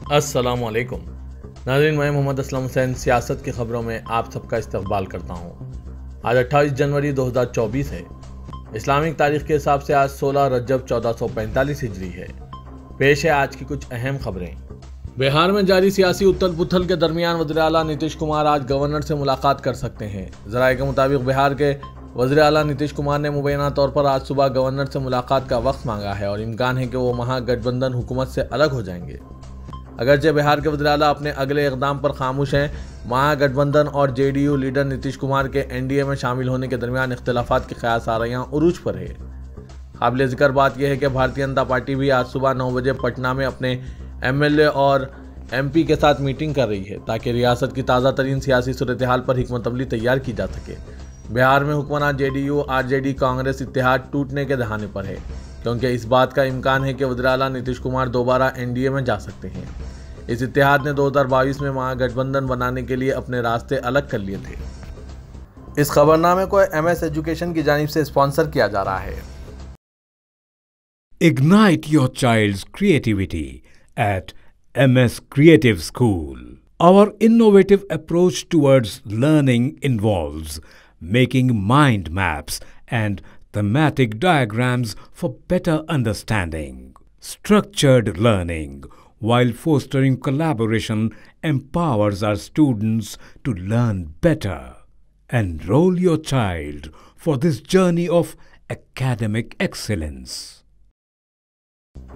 अस्सलामुअलैकुम नाज़रीन, मैं मोहम्मद असलम हुसैन सियासत की ख़बरों में आप सबका इस्तकबाल करता हूँ। आज 28 जनवरी 2024 है। इस्लामिक तारीख के हिसाब से आज 16 रजब 1445 हिजरी है। पेश है आज की कुछ अहम खबरें। बिहार में जारी सियासी उथल पुथल के दरमियान वज़ीर आला नीतीश कुमार आज गवर्नर से मुलाकात कर सकते हैं। ज़राए के मुताबिक बिहार के वज़ीर आला नीतीश कुमार ने मुबैना तौर पर आज सुबह गवर्नर से मुलाकात का वक्त मांगा है और इम्कान है कि वो महागठबंधन हुकूमत से अलग हो जाएंगे। अगरचे बिहार के वज़ीर आला अपने अगले इक़दाम पर खामोश हैं, महागठबंधन और जेडीयू लीडर नीतीश कुमार के एनडीए में शामिल होने के दरमियान इख्तिलाफात की क़यास आराइयाँ उरूज पर है। काबिल ज़िक्र बात यह है कि भारतीय जनता पार्टी भी आज सुबह 9 बजे पटना में अपने एमएलए और एमपी के साथ मीटिंग कर रही है ताकि रियासत की ताज़ा तरीन सियासी सूरत हाल पर हिकमत अमली तैयार की जा सके। बिहार में हुक्मरान जेडीयू आरजेडी कांग्रेस इत्तेहाद टूटने के दहाने पर है, क्योंकि इस बात का इम्कान है कि वज़ीर आला नीतीश कुमार दोबारा एनडीए में जा सकते हैं। इस इत्तेहाद ने 2022 में महागठबंधन बनाने के लिए अपने रास्ते अलग कर लिए थे। इस खबरनामे को MS एजुकेशन की जानिब से स्पॉन्सर किया जा रहा है। Ignite your child's creativity at MS Creative School. Our innovative approach towards learning involves making mind maps and thematic diagrams for better understanding. Structured learning, while fostering collaboration, empowers our students to learn better. Enroll your child for this journey of academic excellence.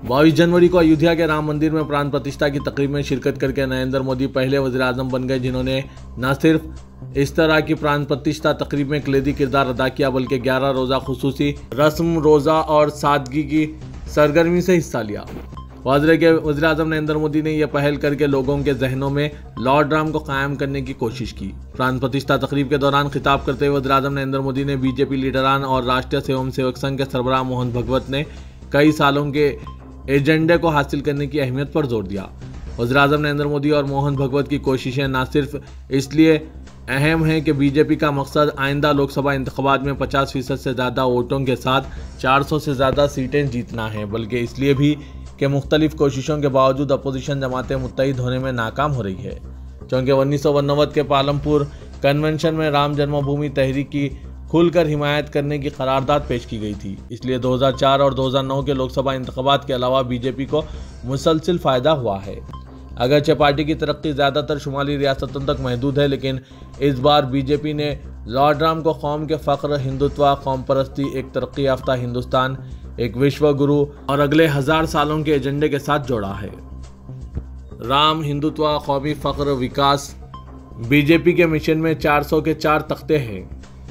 22 जनवरी को अयोध्या के राम मंदिर में प्राण प्रतिष्ठा की तकरीब में शिरकत करके नरेंद्र मोदी पहले वज़ीर आज़म बन गए जिन्होंने न सिर्फ इस तरह की प्राण प्रतिष्ठा तकरीब में कलीदी किरदार अदा किया बल्कि 11 रोज़ा खुसूसी रस्म रोज़ा और सादगी की सरगर्मी से हिस्सा लिया। वज़ीर आज़म नरेंद्र मोदी ने यह पहल करके लोगों के जहनों में लॉर्ड राम को कायम करने की कोशिश की। प्राण प्रतिष्ठा तकरीब के दौरान खिताब करते हुए वज़ीर आज़म नरेंद्र मोदी ने बीजेपी लीडरान और राष्ट्रीय स्वयंसेवक संघ के सरबराह मोहन भगवत ने कई सालों के एजेंडे को हासिल करने की अहमियत पर जोर दिया। वज़ीर आज़म नरेंद्र मोदी और मोहन भगवत की कोशिशें न सिर्फ इसलिए अहम हैं कि बीजेपी का मकसद आइंदा लोकसभा इंतखाबात में 50% से ज़्यादा वोटों के साथ 400 से ज़्यादा सीटें जीतना है, बल्कि इसलिए भी कि मुख्तलिफ कोशिशों के बावजूद अपोजिशन जमातें मुत्तहिद होने में नाकाम हो रही है। क्योंकि 1989 के पालमपुर कन्वेंशन में राम जन्मभूमि तहरीक की खुलकर हिमायत करने की करारदाद पेश की गई थी, इसलिए 2004 और 2009 के लोकसभा इंतखाबात के अलावा बीजेपी को मुसलसिल फ़ायदा हुआ है। अगरचे पार्टी की तरक्की ज़्यादातर शुमाली रियासतों तक महदूद है, लेकिन इस बार बीजेपी ने लॉर्ड राम को कौम के फ़ख्र, हिंदुत्व, कौम परस्ती, एक तरक्की याफ्ता हिंदुस्तान, एक विश्व गुरु और अगले 1000 सालों के एजेंडे के साथ जोड़ा है। राम, हिंदुत्व, कौमी फ़ख्र, विकास बीजेपी के मिशन में 400 के 4 तख्ते हैं।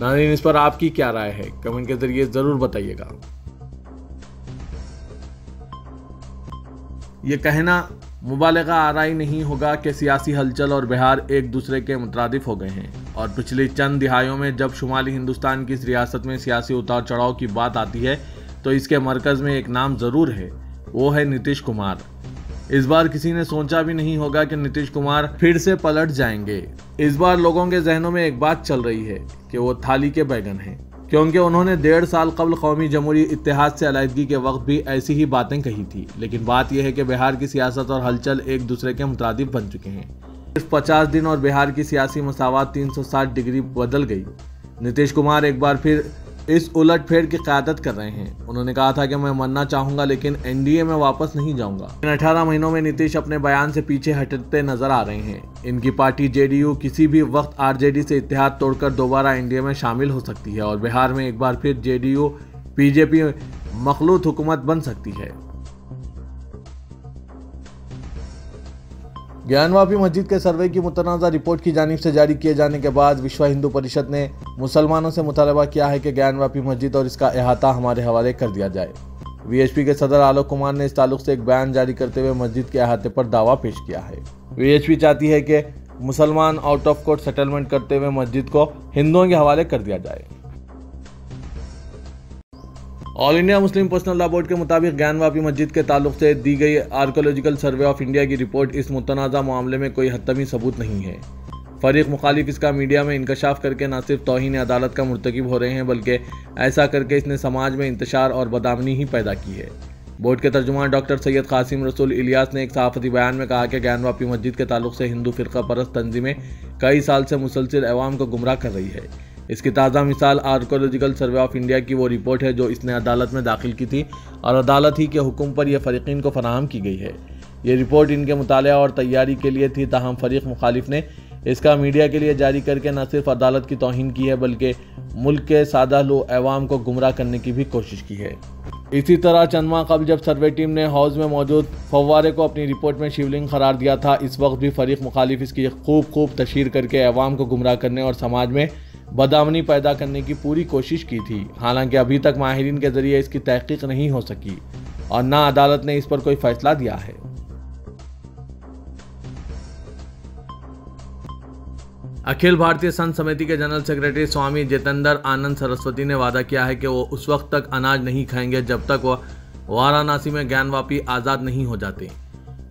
नाज़रीन, इस पर आपकी क्या राय है? कमेंट के जरिए ज़रूर बताइएगा। ये कहना मुबालगा आराई नहीं होगा कि सियासी हलचल और बिहार एक दूसरे के मुतरादिफ हो गए हैं और पिछली चंद दिहाइयों में जब शुमाली हिंदुस्तान की इस रियासत में सियासी उतार चढ़ाव की बात आती है तो इसके मरकज़ में एक नाम ज़रूर है, वो है नीतीश कुमार। इस बार किसी ने सोचा भी नहीं होगा कि नीतीश कुमार फिर से पलट जाएंगे। इस बार लोगों के जहनों में एक बात चल रही है कि वो थाली के बैगन हैं, क्योंकि उन्होंने 1.5 साल कबल कौमी जमहूरी इत्तेहाद से अलहदगी के वक्त भी ऐसी ही बातें कही थी। लेकिन बात यह है कि बिहार की सियासत और हलचल एक दूसरे के मुतरादिफ बन चुके हैं। सिर्फ 50 दिन और बिहार की सियासी मसावत 360 डिग्री बदल गई। नीतीश कुमार एक बार फिर इस उलट फेर की क़यादत कर रहे हैं। उन्होंने कहा था कि मैं मरना चाहूँगा लेकिन एनडीए में वापस नहीं जाऊँगा। इन 18 महीनों में नीतीश अपने बयान से पीछे हटते नजर आ रहे हैं। इनकी पार्टी जेडीयू किसी भी वक्त आरजेडी से इत्तेहाद तोड़कर दोबारा एनडीए में शामिल हो सकती है और बिहार में एक बार फिर जेडीयू बीजेपी मखलूत हुकूमत बन सकती है। ज्ञानवापी मस्जिद के सर्वे की मुतनाज़ा रिपोर्ट की जानिब से जारी किए जाने के बाद विश्व हिंदू परिषद ने मुसलमानों से मुतालबा किया है कि ज्ञानवापी मस्जिद और इसका अहाता हमारे हवाले कर दिया जाए। वीएचपी के सदर आलोक कुमार ने इस ताल्लुक से एक बयान जारी करते हुए मस्जिद के अहाते पर दावा पेश किया है। वीएचपी चाहती है कि मुसलमान आउट ऑफ कोर्ट सेटलमेंट करते हुए मस्जिद को हिंदुओं के हवाले कर दिया जाए। All India Muslim personal law board के मुताबिक ज्ञानवापी मस्जिद के ताल्लुक से दी गई आर्कोलॉजिकल सर्वे ऑफ इंडिया की रिपोर्ट इस मुतनाज़ा मामले में कोई हतमी सबूत नहीं है। फरीक मुखालिफ इसका मीडिया में इंकशाफ करके न सिर्फ तौहीन अदालत का मुर्तकिब हो रहे हैं बल्कि ऐसा करके इसने समाज में इंतशार और बदआमनी ही पैदा की है। बोर्ड के तर्जुमान डॉक्टर सैयद कासिम रसूल इलियास ने एक सहाफती बयान में कहा कि ज्ञानवापी मस्जिद के ताल्लुक से हिंदू फिरका परस्त तंजीमें कई साल से मुसलसिल अवाम को गुमराह कर रही है। इसकी ताज़ा मिसाल आर्कोलॉजिकल सर्वे ऑफ इंडिया की वो रिपोर्ट है जो इसने अदालत में दाखिल की थी और अदालत ही के हुक्म पर यह फ़रीक़ीन को फराहम की गई है। ये रिपोर्ट इनके मुताला और तैयारी के लिए थी, ताहम फ़रीक़ मुखालिफ ने इसका मीडिया के लिए जारी करके न सिर्फ अदालत की तौहीन की है बल्कि मुल्क के सादा लो अवाम को गुमराह करने की भी कोशिश की है। इसी तरह चंद माह कबल जब सर्वे टीम ने हौज़ में मौजूद फव्वारे को अपनी रिपोर्ट में शिवलिंग करार दिया था, इस वक्त भी फ़रीक़ मुखालिफ इसकी खूब तशहीर करके अवाम को गुमराह करने और समाज में बदअमनी पैदा करने की पूरी कोशिश की थी। हालांकि अभी तक माहिरीन के ज़रिए इसकी तहकीक नहीं हो सकी और न अदालत ने इस पर कोई फ़ैसला दिया है। अखिल भारतीय संत समिति के जनरल सेक्रेटरी स्वामी जितेंद्र आनंद सरस्वती ने वादा किया है कि वो उस वक्त तक अनाज नहीं खाएंगे जब तक वह वाराणसी में ज्ञानवापी आज़ाद नहीं हो जाते।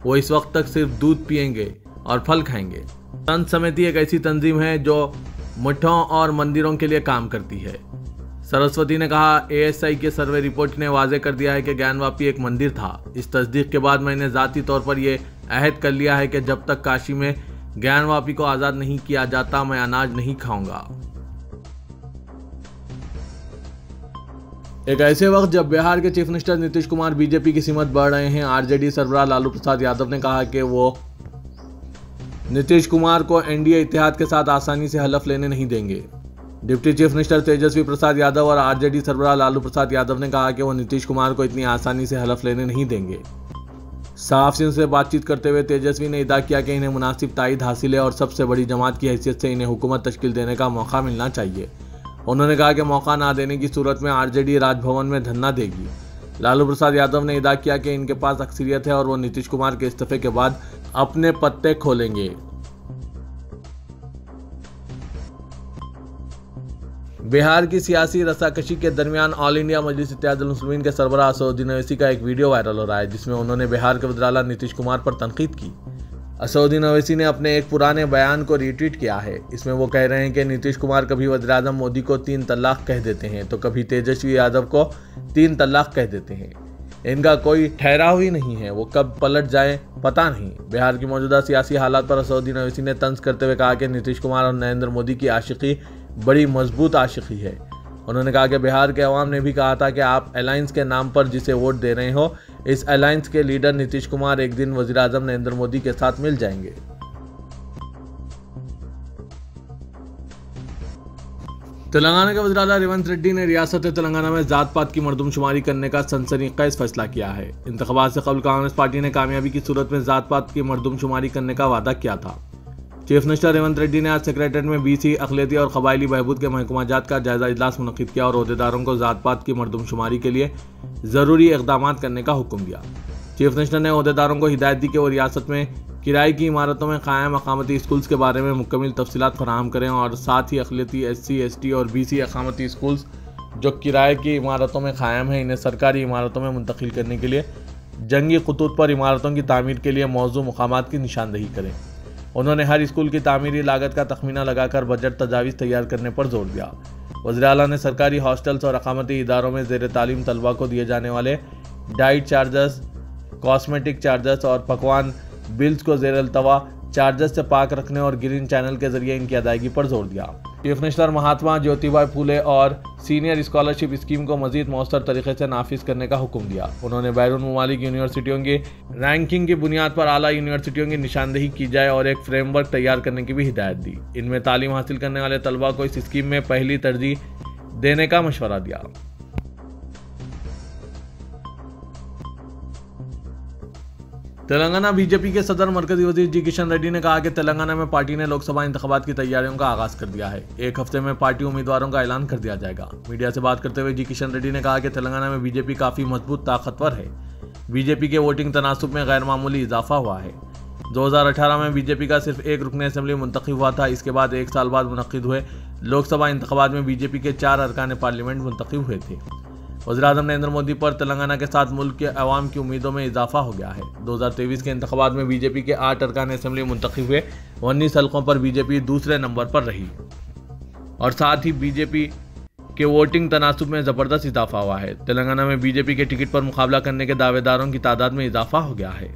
वो इस वक्त तक सिर्फ दूध पिएंगे और फल खाएंगे। संत समिति एक ऐसी तंजीम है जो मठों और मंदिरों के लिए काम करती है। सरस्वती ने कहा, ASI के सर्वे रिपोर्ट ने वाजे कर दिया है कि ज्ञानवापी एक मंदिर था। इस तस्दीक के बाद मैंने ज़ाती तौर पर यह अहद कर लिया है कि जब तक काशी में ज्ञानवापी को आज़ाद नहीं किया जाता मैं अनाज नहीं खाऊंगा। एक ऐसे वक्त जब बिहार के chief minister Nitish Kumar BJP की सिमत बढ़ रहे हैं, RJD सरबराह लालू प्रसाद यादव ने कहा कि वो नीतीश कुमार को NDA इत्तेहाद के साथ आसानी से हलफ लेने नहीं देंगे। Deputy chief minister Tejashwi Prasad Yadav और RJD सरबराह लालू प्रसाद यादव ने कहा कि वो नीतीश कुमार को इतनी आसानी से हलफ लेने नहीं देंगे। सहाफ़ियों से बातचीत करते हुए तेजस्वी ने इदा किया कि इन्हें मुनासिब तायद हासिल है और सबसे बड़ी जमात की हैसियत से इन्हें हुकूमत तश्कील देने का मौका मिलना चाहिए। उन्होंने कहा कि मौका ना देने की सूरत में RJD राजभवन में धरना देगी। लालू प्रसाद यादव ने इदा किया कि इनके पास अक्सरियत है और वो नीतीश कुमार के इस्तीफे के बाद अपने पत्ते खोलेंगे। बिहार की सियासी रस्साकशी के दरमियान ऑल इंडिया मजलिस इत्तेहादुल मुस्लिमीन के सरबराह असदुद्दीन ओवैसी का एक वीडियो वायरल हो रहा है जिसमें उन्होंने बिहार के वज़ीर-ए-आला नीतीश कुमार पर तनकीद की। असदुद्दीन ओवैसी ने अपने एक पुराने बयान को रीट्वीट किया है। इसमें वो कह रहे हैं कि नीतीश कुमार कभी वज़ीर-ए-आज़म मोदी को 3 तलाक कह देते हैं तो कभी तेजस्वी यादव को 3 तलाक कह देते हैं। इनका कोई ठहराव ही नहीं है, वो कब पलट जाए पता नहीं। बिहार की मौजूदा सियासी हालात पर असदुद्दीन ओवैसी ने तंज करते हुए कहा कि नीतीश कुमार और नरेंद्र मोदी की आशिकी बड़ी मजबूत आशिकी है। उन्होंने कहा कि बिहार के अवाम ने भी कहा था कि आप अलायंस के नाम पर जिसे वोट दे रहे हो, इस अलायंस के लीडर नीतीश कुमार एक दिन वज़ीर आज़म नरेंद्र मोदी के साथ मिल जाएंगे। तेलंगाना के वज़ीर-ए-आला रेवंत रेड्डी ने रियासत तेलंगाना में जात पात की मरदमशुमारी करने का सनसनीखेज फैसला किया है। इंतखाबात से कबल कांग्रेस पार्टी ने कामयाबी की सूरत में जात पात की मरदमशुमारी करने का वादा किया था। चीफ मिनिस्टर रेवंत रेड्डी ने आज सेक्रेटरीट में BC, अक़लियती और कबायली बहबूद के महकमा जात का जायजा इजलास मुनक़िद किया और ओहदेदारों को जात पात की मरदमशुमारी के लिए ज़रूरी इक़दाम करने का हुक्म दिया। चीफ मिनिस्टर ने ओहदेदारों को हिदायत दी कि वो रियासत में किराए की इमारतों में कायम अक़ामती स्कूल्स के बारे में मुकम्मल तफसीलात फराहम करें और साथ ही अक़लियती SC, ST और BC अक़ामती स्कूल्स जो किराए की इमारतों में कायम हैं इन्हें सरकारी इमारतों में मुंतकिल करने के लिए जंगी ख़ुतूत पर इमारतों की तामीर के लिए मौजूद मकामात की निशानदही करें। उन्होंने हर स्कूल की तामीरी लागत का तखमीना लगाकर बजट तजावीज़ तैयार करने पर जोर दिया। वज़ीर-ए-आला ने सरकारी हॉस्टल्स और अक़ामती इदारों में ज़ेर तालीम तलबा को दिए जाने वाले डाइट चार्जेस, कॉस्मेटिक चार्जेस और पकवान बिल्स को ज़ेर अल्तवा चार्जेस से पाक रखने और ग्रीन चैनल के जरिए इनकी अदायगी पर जोर दिया। चीफ मिनिस्टर महात्मा ज्योतिबा फूले और सीनियर स्कॉलरशिप स्कीम को मज़ीद मौसर तरीके से नाफिज करने का हुक्म दिया। उन्होंने बैरून मुमालिक यूनिवर्सिटियों की रैंकिंग की बुनियाद पर आला यूनिवर्सिटियों की निशानदेही की जाए और एक फ्रेमवर्क तैयार करने की भी हिदायत दी। इनमें तालीम हासिल करने वाले तलबा को इस स्कीम में पहली तरजीह देने का मशवरा दिया। तेलंगाना बीजेपी के सदर मरकजी वजीर जी किशन रेड्डी ने कहा कि तेलंगाना में पार्टी ने लोकसभा इंतखाबात की तैयारियों का आगाज कर दिया है। एक हफ्ते में पार्टी उम्मीदवारों का ऐलान कर दिया जाएगा। मीडिया से बात करते हुए जी किशन रेड्डी ने कहा कि तेलंगाना में बीजेपी काफ़ी मजबूत ताकतवर है। बीजेपी के वोटिंग तनासुब में गैर मामूली इजाफा हुआ है। 2018 में बीजेपी का सिर्फ एक रुकन असम्बली मुंतखब हुआ था। इसके बाद 1 साल बाद मुनक्किद हुए लोकसभा इंतखाबात में बीजेपी के 4 अरकान पार्लियामेंट मुंतखब हुए थे। वज़ीर-ए-आज़म नरेंद्र मोदी पर तेलंगाना के साथ मुल्क के अवाम की उम्मीदों में इजाफा हो गया है। 2023 के इंतखाबात में बीजेपी के 8 अरकान असम्बली मुंतखब हुए। 19 हल्कों पर बीजेपी दूसरे नंबर पर रही और साथ ही बीजेपी कि वोटिंग तनासुब में ज़बरदस्त इजाफा हुआ है। तेलंगाना में बीजेपी के टिकट पर मुकाबला करने के दावेदारों की तादाद में इजाफा हो गया है।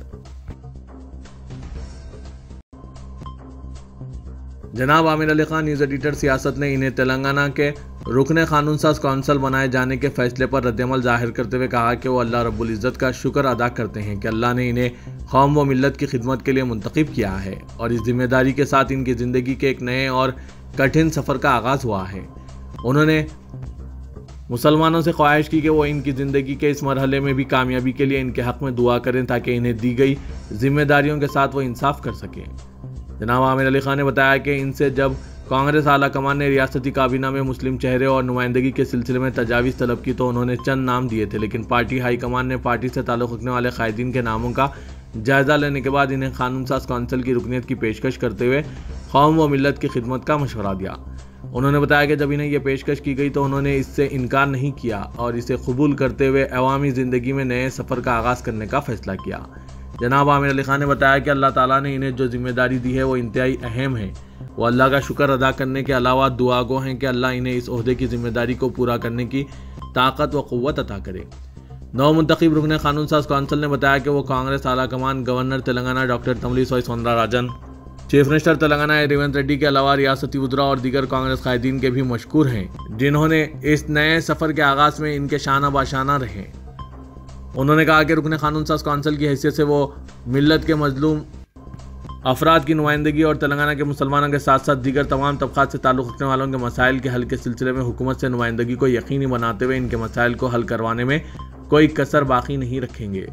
जनाब आमिर अली खान न्यूज़ एडिटर सियासत ने इन्हें तेलंगाना के रुकने कानून साज कौंसल बनाए जाने के फैसले पर रद्दअमल जाहिर करते हुए कहा कि वो अल्लाह रब्बुल इज़्ज़त का शुक्र अदा करते हैं कि अल्लाह ने इन्हें कौम व मिल्लत की खिदमत के लिए मुंतखब किया है और इस जिम्मेदारी के साथ इनकी ज़िंदगी के एक नए और कठिन सफ़र का आगाज़ हुआ है। उन्होंने मुसलमानों से ख्वाहिश की कि वो इनकी ज़िंदगी के इस मरहले में भी कामयाबी के लिए इनके हक़ में दुआ करें ताकि इन्हें दी गई जिम्मेदारियों के साथ वो इंसाफ कर सकें। जनाब आमिर अली खान ने बताया कि इनसे जब कांग्रेस आला कमान ने रियासती काबीना में मुस्लिम चेहरे और नुमाइंदगी के सिलसिले में तजावीज़ तलब की तो उन्होंने चंद नाम दिए थे, लेकिन पार्टी हाईकमान ने पार्टी से ताल्लुक़ रखने वाले कायदीन के नामों का जायज़ा लेने के बाद इन्हें कानून साज कौंसिल की रुकनीत की पेशकश करते हुए कौम व मिल्लत की खिदमत का मशवरा दिया। उन्होंने बताया कि जब इन्हें यह पेशकश की गई तो उन्होंने इससे इनकार नहीं किया और इसे कबूल करते हुए अवामी ज़िंदगी में नए सफ़र का आगाज़ करने का फ़ैसला किया। जनाब आमिर अली खान ने बताया कि अल्लाह ताला ने इन्हें जो जिम्मेदारी दी है वो इंतहाई अहम है। वो अल्लाह का शुक्र अदा करने के अलावा दुआगो हैं कि अल्लाह इन्हें इस ओहदे की जिम्मेदारी को पूरा करने की ताकत व क़ुव्वत अता करे। नौ मुंतखब रुकने कानून साज कौंसिल ने बताया कि वो कांग्रेस आला कमान, governor Telangana doctor Tamilisai Soundararajan, chief minister Telangana Revanth Reddy के अलावा रियासती वज़रा और दीगर कांग्रेस कायदीन के भी मशकूर हैं, जिन्होंने इस नए सफ़र के आगाज़ में इनके शाना बाशाना रहे। उन्होंने कहा कि रुकने कानून साज कौंसिल की हैसियत से वो मिल्लत के मजलूम अफराद की नुमाइंदगी और तेलंगाना के मुसलमानों के साथ साथ दीगर तमाम तबक़ात से ताल्लुक़ रखने वालों के मसाइल के हल के सिलसिले में हुकूमत से नुमाइंदगी को यकीनी बनाते हुए इनके मसाइल को हल करवाने में कोई कसर बाकी नहीं रखेंगे।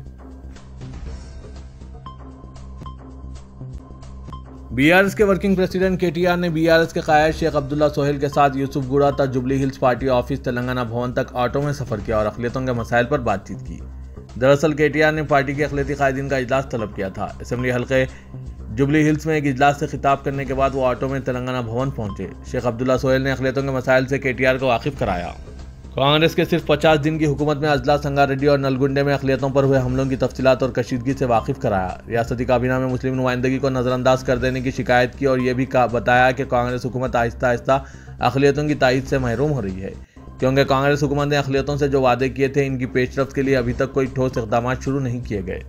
बीआरएस के वर्किंग प्रेसिडेंट केटीआर ने बीआरएस के कायद शेख अब्दुल्ला सोहेल के साथ यूसुफगुड़ा तक jubilee hills party office Telangana भवन तक ऑटो में सफ़र किया और अक़लियतों के मसाइल पर बातचीत की। दरअसल केटीआर ने पार्टी के अक़लियती कायदीन का इजलास तलब किया था। असेंबली हल्के जुबली हिल्स में एक इजलास से खिताब करने के बाद वो ऑटो में तेलंगाना भवन पहुंचे। शेख अब्दुल्ला सोहेल ने अक़लियतों के मसाइल से केटीआर को वाकिफ़ कराया। कांग्रेस के सिर्फ 50 दिन की हुकूमत में अजला संगारेड्डी और नलगुंडे में अक़लियतों पर हुए हमलों की तफसीलात और कशीदगी से वाकिफ़ कराया। रियासती काबीना में मुस्लिम नुमाइंदगी को नज़रअंदाज कर देने की शिकायत की और यह भी बताया कि कांग्रेस हुकूमत आहिस्ता आहिस्ता अक़लियतों की तायीद से महरूम हो रही है, क्योंकि कांग्रेस हुकूमत ने अक़लियतों से जो वादे किए थे इनकी पेशरफ्त के लिए अभी तक कोई ठोस इक़दाम शुरू नहीं किए गए।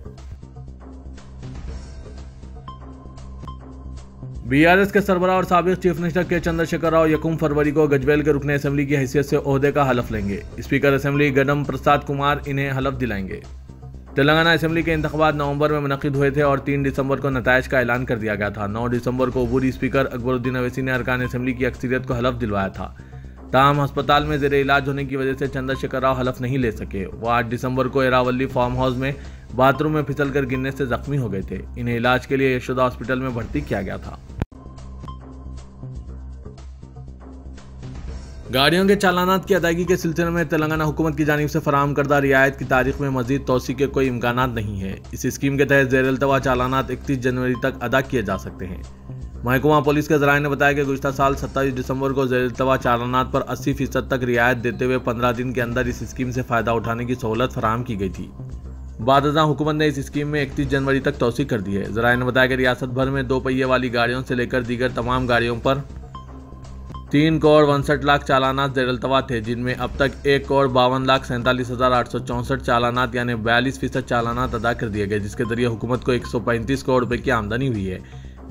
बीआरएस के सरबराह और साबिक़ चीफ मिनिस्टर के चंद्रशेखर राव 1 फरवरी को गजवेल के रुकने असेंबली की हैसियत से ओहदे का हलफ लेंगे। स्पीकर असेंबली गडम प्रसाद कुमार इन्हें हलफ दिलाएंगे। तेलंगाना असेंबली के इंतखाबात नवंबर में मुनक़िद हुए थे और 3 दिसंबर को नताइज का ऐलान कर दिया गया था। 9 दिसंबर को अबूरी स्पीकर अकबरुद्दीन अवैसी ने अरकान असेंबली की अक्सरियत को हलफ दिलवाया था। ताहम अस्पताल में ज़ेर इलाज होने की वजह से चंद्रशेखर राव हलफ नहीं ले सके। वो 8 दिसंबर को एरावली फार्म हाउस में बाथरूम में फिसल कर गिरने से जख्मी हो गए थे। इन्हें इलाज के लिए यशोदा हॉस्पिटल में भर्ती किया गया था। गाड़ियों के चालानात की अदायगी के सिलसिले में तेलंगाना हुकूमत की जानिब से फराहम करदा रियायत की तारीख में मजीद तोसी के कोई इम्कानात नहीं है। इस स्कीम के तहत ज़ेर इल्तवा चालानात 31 जनवरी तक अदा किए जा सकते हैं। महकमा पुलिस के ज़राए ने बताया कि गुज़िश्ता साल 27 दिसंबर को ज़ेर इल्तवा चालानात पर 80% तक रियायत देते हुए 15 दिन के अंदर इस स्कीम से फ़ायदा उठाने की सहूलत फराहम की गई थी। बादशाह हुकूमत ने इस स्कीम में 31 जनवरी तक तोसी कर दी है। ज़राए ने बताया कि रियासत भर में 2 पहिए वाली गाड़ियों से लेकर दीगर तमाम गाड़ियों पर 3 करोड़ 62 लाख चालानात ज़ेर इल्तवा थे, जिनमें अब तक 1 करोड़ 52,47,864 चालानात यानी 42% चालानात अदा कर दिए गए, जिसके जरिए हुकूमत को 135 करोड़ रुपये की आमदनी हुई है,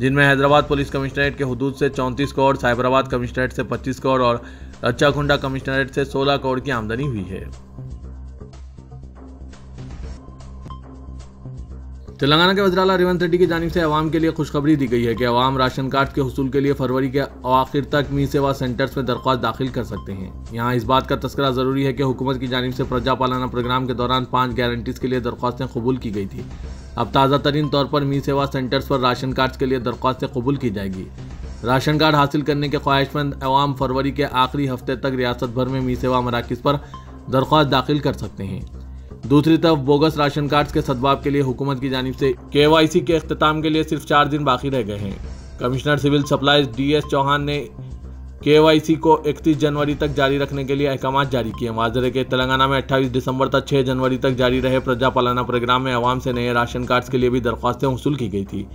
जिनमें हैदराबाद पुलिस कमिश्नरेट के हदूद से 34 करोड़, साइबराबाद कमिश्नरेट से 25 करोड़ और रच्चाकुंडा कमिश्नरेट से 16 करोड़ की आमदनी हुई है। तेलंगाना के वज़ीर आला रेवंत रेड्डी की जानिब से अवाम के लिए खुशखबरी दी गई है कि अवाम राशन कार्ड के हुसूल के लिए फरवरी के आखिर तक मी सेवा सेंटर्स में दरख्वास्त दाखिल कर सकते हैं। यहाँ इस बात का तस्करा ज़रूरी है कि हुकूमत की जानिब से प्रजा पालना प्रोग्राम के दौरान 5 गारंटीज़ के लिए दरख्वास्तें कबूल की गई थी। अब ताज़ा तरीन तौर पर मी सेवा सेंटर्स पर राशन कार्ड के लिए दरख्वास्तें कबूल की जाएगी। राशन कार्ड हासिल करने के ख्वाहिशमंद अवाम फरवरी के आखिरी हफ्ते तक रियासत भर में मी सेवा मराकिज़ पर दरख्वास्त दाखिल कर सकते हैं। दूसरी तरफ बोगस राशन कार्ड्स के सद्भाव के लिए हुकूमत की जानिब से KYC के इख्तिताम के लिए सिर्फ 4 दिन बाकी रह गए हैं। Commissioner civil supplies DS Chauhan ने KYC को 31 जनवरी तक जारी रखने के लिए अहकाम जारी किए। वाज़ेह है कि तेलंगाना में 28 दिसंबर तक 6 जनवरी तक जारी रहे प्रजा पालना प्रोग्राम में अवाम से नए राशन कार्ड्स के लिए भी दरख्वास्तें वसूल की गई थी।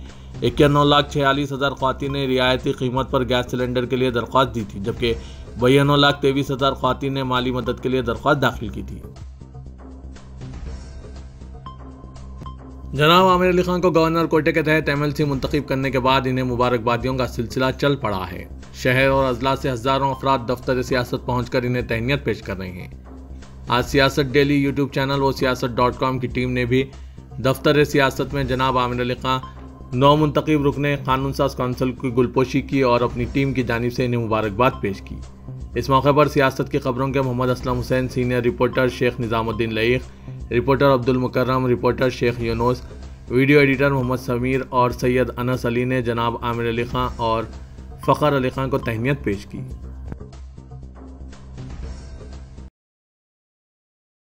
91,46,000 ख़वातीन ने रियायती कीमत पर गैस सिलेंडर के लिए दरख्वास्त दी थी, जबकि 92,23,000 ख्वातीन ने माली मदद के लिए दरख्वास्त दाखिल की थी। जनाब आमिर अली खान को गवर्नर कोटे के तहत MLC मुंतखब करने के बाद इन्हें मुबारकबादियों का सिलसिला चल पड़ा है। शहर और अजला से हजारों अफराद दफ्तर सियासत पहुंचकर इन्हें तहनीत पेश कर रहे हैं। आज सियासत डेली यूट्यूब चैनल व siyaasat.com की टीम ने भी दफ्तर सियासत में जनाब आमिर अली खान नौ मुंतखब रुकने कानून साज कौंसिल की गुलपोशी की और अपनी टीम की जानिब से इन्हें मुबारकबाद पेश की। इस मौके पर सियासत की खबरों के Mohammed Aslam Hussain, senior reporter Sheikh Nizamuddin Laiq, reporter Abdul Mukarram, reporter Sheikh Yunus, video editor Mohammed Sameer और सैयद अनस अली ने जनाब आमिर अली खान और फ़खर अली खान को तहनीत पेश की।